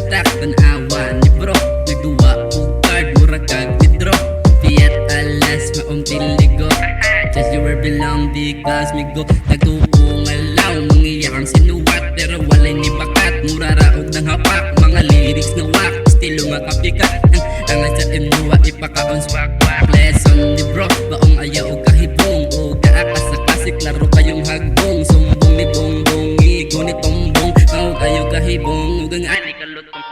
latak tanawa ni bro. Nagduwa og card murag kag nitro. Fiat alas maong tiligo. Just you were belong because me go. Nagtuong alaw mangiyak ang sinuwat. Pero walay ni bakat. Mura raog ng hapak. Mga lyrics na wak. Estilo makapikat. Ang sa imnuwa ipakaon swak. Lesson ni bro. Baong ayaw o kahibong. O gaakas sa kasik. Laro kayong hagbong. Sumbong ni bongbong. Igo ni tombong. Ang ayaw kahibong. Ugang ani kalutong.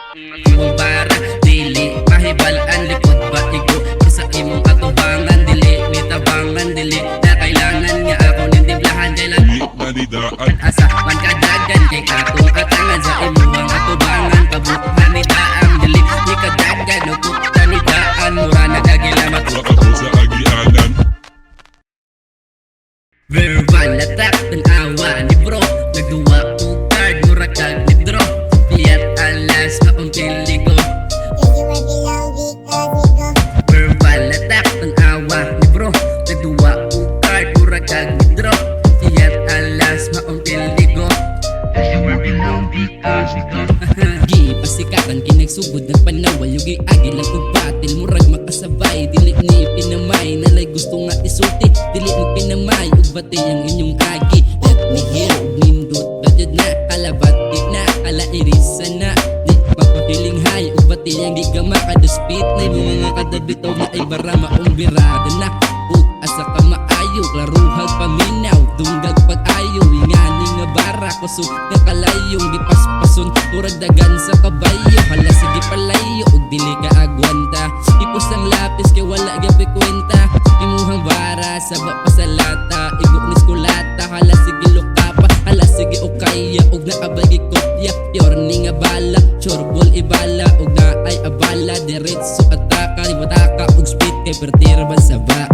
Mga para. Dili mahibalaan. Likod ba igo. Sa imong katubangan. Dili nitabangan. Dili na kailangan nga ako nindiblahan. Kailangan Manidaan asa man kadagan. Kay katong katangan sa imuang katubangan. Kabuhan ni daang. Dili ni kadagan. Nukukta ni daan. Mura na kagilamat. Waka ko sa agianan. Verbal attack tanawa ni bro. Nagduwa og card mura kag nitro. Fiat alas maong tiligo. Verbal attack tanawa ni bro. Nagduwa og card mura kag nitro. Fiat alas maong tiligo. Gi pasikatan kinagsugod ng panawal. Yung giagi lang og batil. Murag makasabay. Dili ni pinamay. Nalay gusto nga isulti. Dili mo pinamay. Ug bati ang inyong agi. Let me hear ug nindot. Badyod na. Alabati na. Ala irisa na. Di papapiling hay. Ug bati ang gigama. Kaduspit na mga kadabitaw na ay bara maong birada na. Ug asa ka maayo. Klaruhag paminaw. Dunggag pag-ayo. Ingani nga bara. Kusog na kalayong. Gipaspason. Murag dagan sa kabayo. Hala sige palayo. Ug dili ka agwanta. Ipos ang lapis kay wala gabi kwenta. Imuhang bara sa pasalata. Iguknis kulata. Hala sige lokapa. Hala sige o kaya. Ug naabagi kopya. Yorni nga bala. Chorbol ibala. Ug na ay abala. Diretso ataka. Liwataka. Ug spit kay pertirban sa ba.